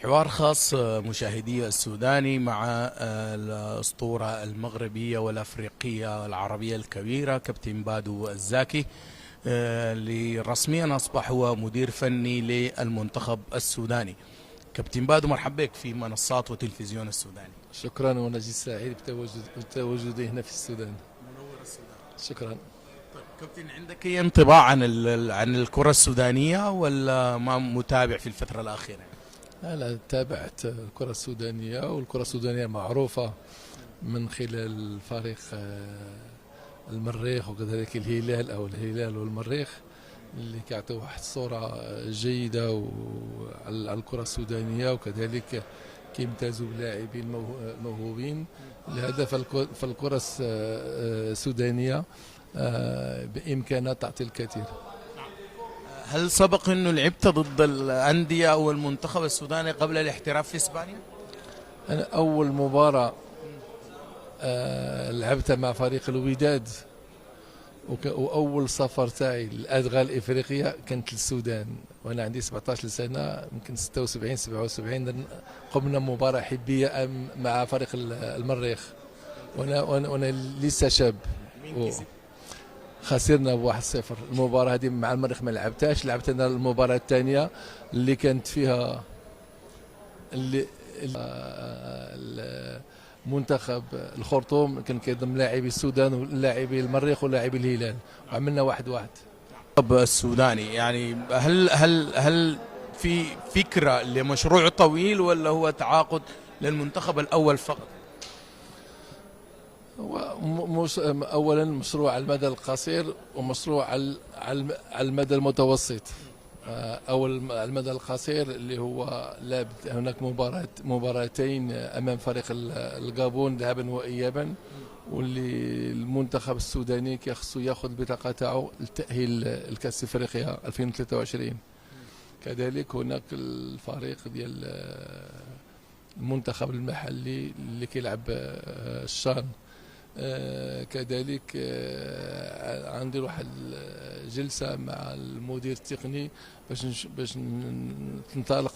حوار خاص مشاهدي السوداني مع الأسطورة المغربية والأفريقية والعربية الكبيرة كابتن بادو الزاكي، اللي رسميا أصبح هو مدير فني للمنتخب السوداني. كابتن بادو، مرحبا بك في منصات وتلفزيون السوداني. شكرا، وانا جد سعيد بتواجدي هنا في السودان. منور السودان. شكرا. طيب كابتن، عندك أي انطباع عن عن الكرة السودانية ولا ما متابع في الفترة الأخيرة؟ انا تابعت الكرة السودانية، والكرة السودانية معروفة من خلال فريق المريخ، وكذلك الهلال والمريخ اللي كيعطيو واحد الصورة جيدة على الكرة السودانية، وكذلك كيمتازوا بلاعبين موهوبين. لهذا فالكرة السودانية بإمكانها تعطي الكثير. هل سبق انه لعبت ضد الانديه او المنتخب السوداني قبل الاحتراف في اسبانيا؟ أنا أول مباراة لعبتها مع فريق الوداد، وأول سفر تاعي لأدغال إفريقيا كانت للسودان وأنا عندي 17 سنة، يمكن 76 77. قمنا مباراة حبية مع فريق المريخ وأنا لسه شاب. مين كسب؟ خسرنا ب1-0. المباراة هذه مع المريخ ما لعبتهاش، لعبت أنا المباراة الثانية اللي كانت فيها منتخب الخرطوم كان كيضم لاعبي السودان ولاعبي المريخ ولاعبي الهلال، وعملنا 1-1. السوداني يعني هل في فكرة لمشروع طويل ولا هو تعاقد للمنتخب الأول فقط؟ اولا مشروع على المدى القصير ومشروع على المدى المتوسط. اول على المدى القصير اللي هو لابد هناك مباراتين امام فريق الغابون ذهابا وايابا، واللي المنتخب السوداني كيخصو ياخذ البطاقه تاعو للتاهيل الكاس افريقيا 2023. كذلك هناك الفريق ديال المنتخب المحلي اللي كيلعب الشان. كذلك عندي واحد الجلسة مع المدير التقني باش تنطلق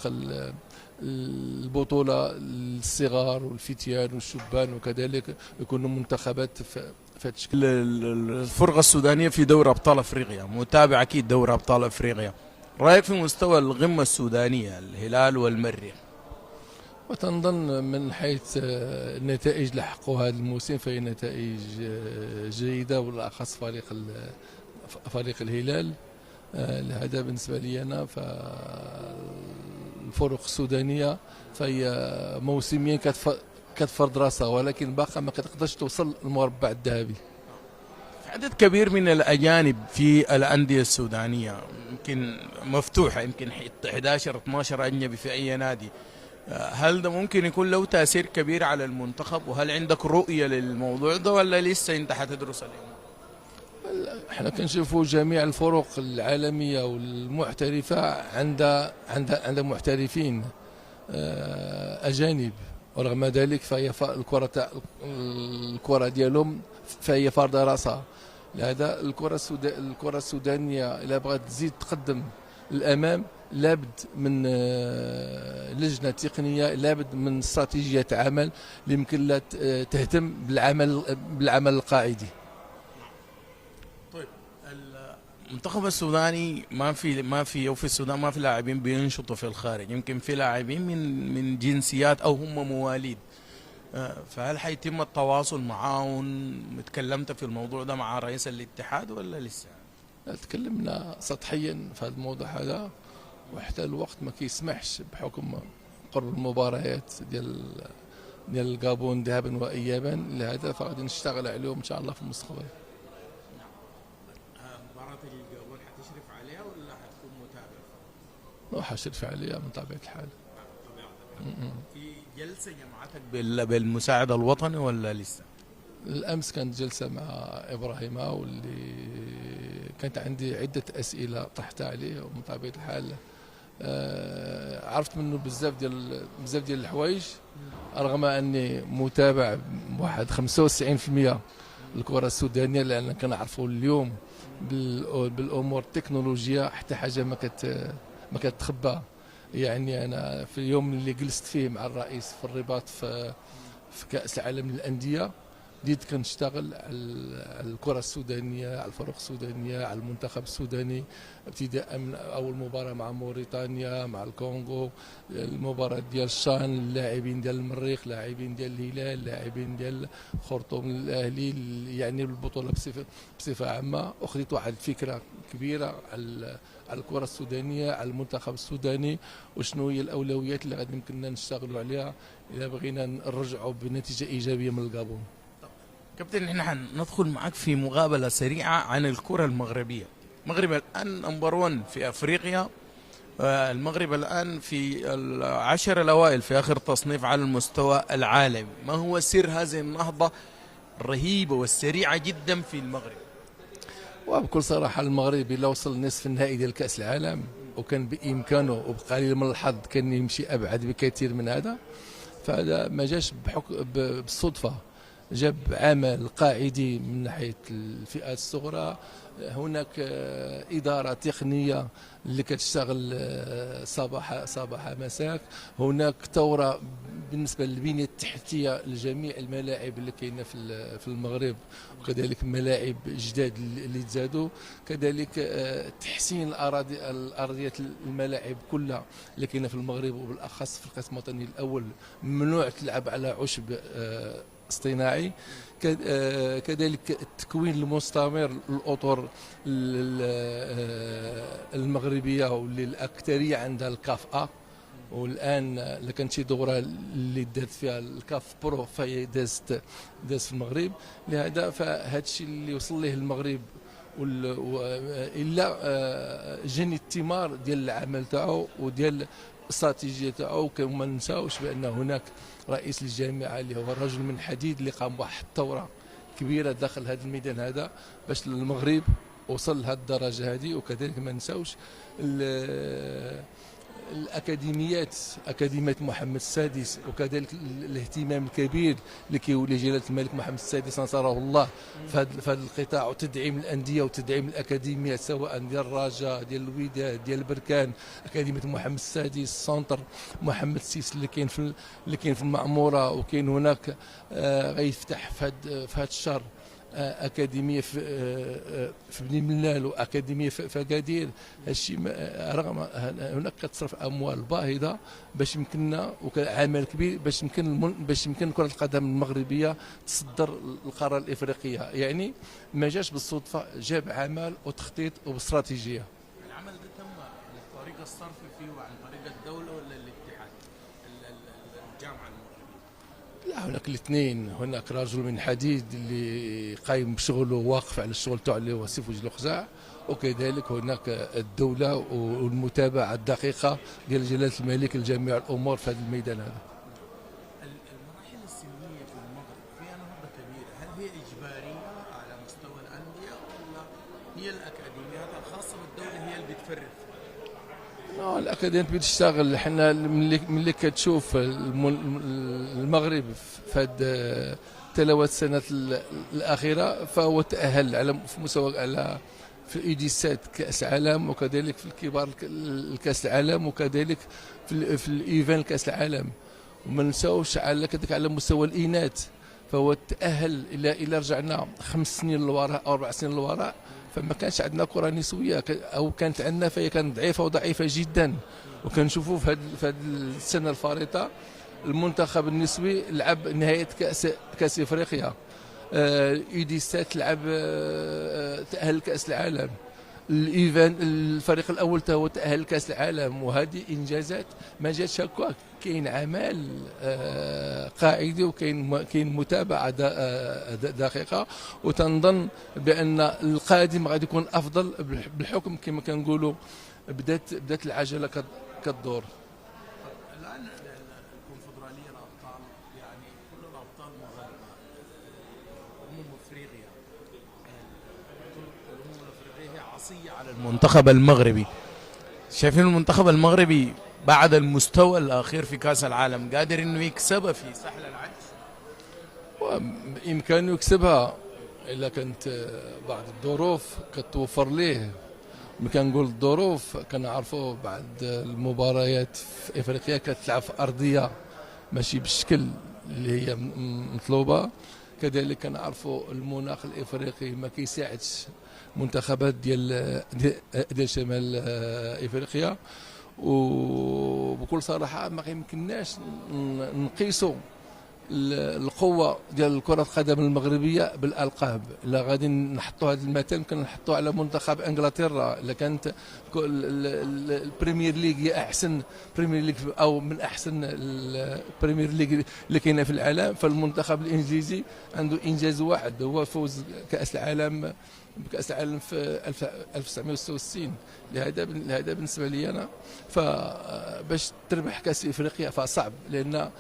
البطولة للصغار والفتيان والشبان، وكذلك يكونوا منتخبات في هذا الشكل. الفرقة السودانية في دوري أبطال أفريقيا، متابع أكيد دوري أبطال أفريقيا، رأيك في مستوى القمة السودانية الهلال والمريخ؟ وتنظن من حيث النتائج اللي حققوها هذا الموسم فهي نتائج جيدة، والأخص فريق الهلال. لهذا بالنسبة لي أنا فالفرق السودانية فهي موسميا كتفرض راسها، ولكن باقا ما كتقدرش توصل للمربع الذهبي. عدد كبير من الأجانب في الأندية السودانية، يمكن مفتوحة، يمكن 11 12 أجنبي في أي نادي. هل ده ممكن يكون له تأثير كبير على المنتخب؟ وهل عندك رؤية للموضوع ده ولا لسه انت حتدرس اليوم؟ احنا كنشوفوا جميع الفرق العالمية والمحترفة عندها محترفين أجانب، ورغم ذلك فهي الكرة ديالهم فهي فرض راسها. لهذا الكرة السودانية إذا بغات تزيد تقدم للأمام لابد من لجنة تقنية، لابد من استراتيجية عمل اللي يمكن لها تهتم بالعمل القاعدي. طيب المنتخب السوداني ما في السودان ما في لاعبين بينشطوا في الخارج، يمكن في لاعبين من جنسيات او هم مواليد، فهل حيتم التواصل معاهم؟ تكلمت في الموضوع ده مع رئيس الاتحاد ولا لسه؟ تكلمنا سطحيا في هذا الموضوع هذا، وحتى الوقت ما كيسمحش بحكم قرب المباريات ديال الغابون ذهابا وايابا. لهذا فغادي نشتغل عليهم ان شاء الله في المستقبل. مباراة الغابون حتشرف عليها ولا حتكون متابع؟ حشرف عليها من طبيعة الحال. في جلسة جمعتك بالمساعد الوطني ولا لسه؟ الأمس كانت جلسة مع إبراهيم، واللي كانت عندي عدة أسئلة طرحتها عليه، ومن طبيعة الحال عرفت منه بزاف ديال الحوايج، رغم أني متابع بواحد 95% الكرة السودانية، لأن كنعرفوا اليوم بالأمور التكنولوجيا حتى حاجة ما كتخبى. يعني انا في اليوم اللي جلست فيه مع الرئيس في الرباط في كأس العالم للأندية، بديت كنشتغل على الكرة السودانية، على الفرق السودانية، على المنتخب السوداني، ابتداء من أول مباراة مع موريتانيا، مع الكونغو، المباراة ديال الشان، اللاعبين ديال المريخ، لاعبين ديال الهلال، لاعبين ديال خرطوم الأهلي، يعني البطولة بصفة عامة. أخذت واحد الفكرة كبيرة على الكرة السودانية، على المنتخب السوداني، وشنو هي الأولويات اللي غادي يمكننا نشتغلوا عليها إذا بغينا نرجعوا بنتيجة إيجابية من الغابون. كابتن، احنا حندخل معك في مقابلة سريعة عن الكرة المغربية. المغرب الآن نمبر 1 في أفريقيا. المغرب الآن في العشر الأوائل في آخر تصنيف على المستوى العالمي. ما هو سر هذه النهضة الرهيبة والسريعة جدا في المغرب؟ وبكل صراحة المغرب إلا وصل نصف النهائي ديال كأس العالم، وكان بإمكانه وبقليل من الحظ كان يمشي أبعد بكثير من هذا، فهذا ما جاش بالصدفة، جاب عمل قاعدي من ناحية الفئات الصغرى. هناك إدارة تقنية اللي كتشتغل صباح مساك. هناك ثورة بالنسبة للبنية التحتية لجميع الملاعب اللي كاينة في المغرب، وكذلك ملاعب جداد اللي تزادوا، كذلك تحسين الأرضية الملاعب كلها اللي كاينة في المغرب، وبالأخص في القسم الوطني الأول ممنوع تلعب على عشب اصطناعي. كذلك التكوين المستمر للأطر المغربية واللي الأكثرية عندها الكاف، والآن اللي كانت شي دورة اللي دارت فيها الكاف برو فهي دازت في المغرب. لهذا فهذا الشيء اللي وصل ليه المغرب الا جني الثمار ديال العمل تاعو وديال الاستراتيجيه تاعو. وما ننساوش بان هناك رئيس الجامعه اللي هو الرجل من حديد اللي قام بواحد الثوره كبيره داخل هذا الميدان هذا باش المغرب وصل لهذه الدرجه هذه. وكذلك ما ننساوش الأكاديميات، أكاديمية محمد السادس، وكذلك الاهتمام الكبير اللي كيولي جلالة الملك محمد السادس نصره الله في هذا القطاع، وتدعيم الأندية وتدعيم الأكاديميات سواء ديال الرجاء، ديال الوداد، ديال بركان، أكاديمية محمد السادس، سنتر محمد السادس اللي كاين في المعمورة، وكاين هناك غيفتح في هذا الشهر أكاديمية في بني ملال وأكاديمية في أكادير. هادشي رغم هناك كتصرف أموال باهظة باش يمكننا وعمل كبير باش يمكن كرة القدم المغربية تصدر القارة الإفريقية. يعني ما جاش بالصدفة، جاب عمل وتخطيط وباستراتيجية. العمل ده تم عن طريق الصرف فيه وعن طريق الدولة ولا الاتحاد الجامعة المغربية؟ لا، هناك الاثنين. هناك رجل من حديد اللي قايم بشغله واقف على الشغل تاعو اللي هو سيف وجه الخزاع، وكذلك هناك الدولة والمتابعة الدقيقة ديال جلالة الملك لجميع الأمور في هذا الميدان هذا. المراحل السنية في المغرب فيها نهضة كبيرة، هل هي إجبارية على مستوى الأندية ولا هي الأكاديميات الخاصة بالدولة هي اللي بتفرق؟ الأكاديميات بتشتغل. احنا ملي كتشوف المغرب في هذه الثلاث سنوات الأخيرة فهو تأهل على في مستوى على في ايديسات كأس العالم، وكذلك في الكبار الكأس العالم، وكذلك في الايفان كأس العالم. وما نساوش على مستوى الإناث فهو تأهل إلى رجعنا 5 سنين للوراء أو 4 سنين للوراء، فما كانش عندنا كرة نسوية، أو كانت عندنا فهي كانت ضعيفة وضعيفة جدا. وكنشوفوا في هذه السنة الفارطة المنتخب النسوي لعب نهاية كأس إفريقيا، ايديسات لعب تأهل كأس العالم، الايفان الفريق الاول هو تأهل كأس العالم. وهذه انجازات ما جاتش هكا، كاين عمل قاعدي وكاين متابعه دقيقه. وتنظن بان القادم غادي يكون افضل بالحكم كما كنقولوا بدات العجله كتدور. الآن الكونفدرالية الأبطال يعني كل الأبطال مغاربة. أفريقيا الأمم الأفريقية هي عصية على المنتخب المغربي. شايفين المنتخب المغربي بعد المستوى الأخير في كأس العالم قادر إنه يكسبها في ساحل العجز؟ وبإمكانه يكسبها إلا كانت بعض الظروف كتوفر ليه، ملي كنقول الظروف كنعرفوا بعض المباريات في افريقيا كتلعب في ارضيه ماشي بالشكل اللي هي مطلوبه. كذلك كنعرفوا المناخ الافريقي ما كيساعدش منتخبات ديال شمال افريقيا. وبكل صراحه ما يمكنناش نقيسوا القوه ديال كره القدم المغربيه بالالقاب. الا غادي نحطوا هذا المثل يمكن نحطوا على منتخب انجلترا. الا كانت البريمير ليغ هي احسن بريمير ليغ او من احسن البريمير ليغ اللي كاينه في العالم، فالمنتخب الانجليزي عنده انجاز واحد هو فوز كاس العالم في 1966. لهذا بالنسبه لي انا فباش تربح كاس افريقيا فصعب، لان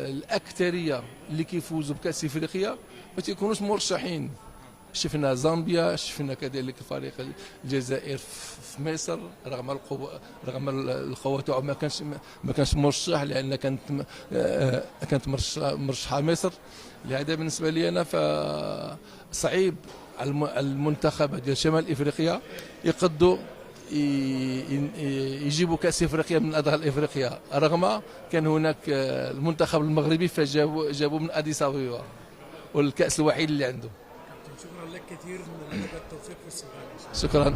الاكثريه اللي كيفوزوا بكاس افريقيا ما تيكونوش مرشحين. شفنا زامبيا، شفنا كذلك فريق الجزائر في مصر رغم القوه تاعو ما كانش مرشح، لان كانت مرشحه مصر. لهذا بالنسبه لي انا فصعيب المنتخب ديال شمال افريقيا يقدوا يجيبوا كاس افريقيا من ادغال افريقيا، رغم كان هناك المنتخب المغربي فجابوا من اديس ابيبا والكاس الوحيد اللي عنده. شكرا لك كثير، من التوفيق في السودان. شكرا.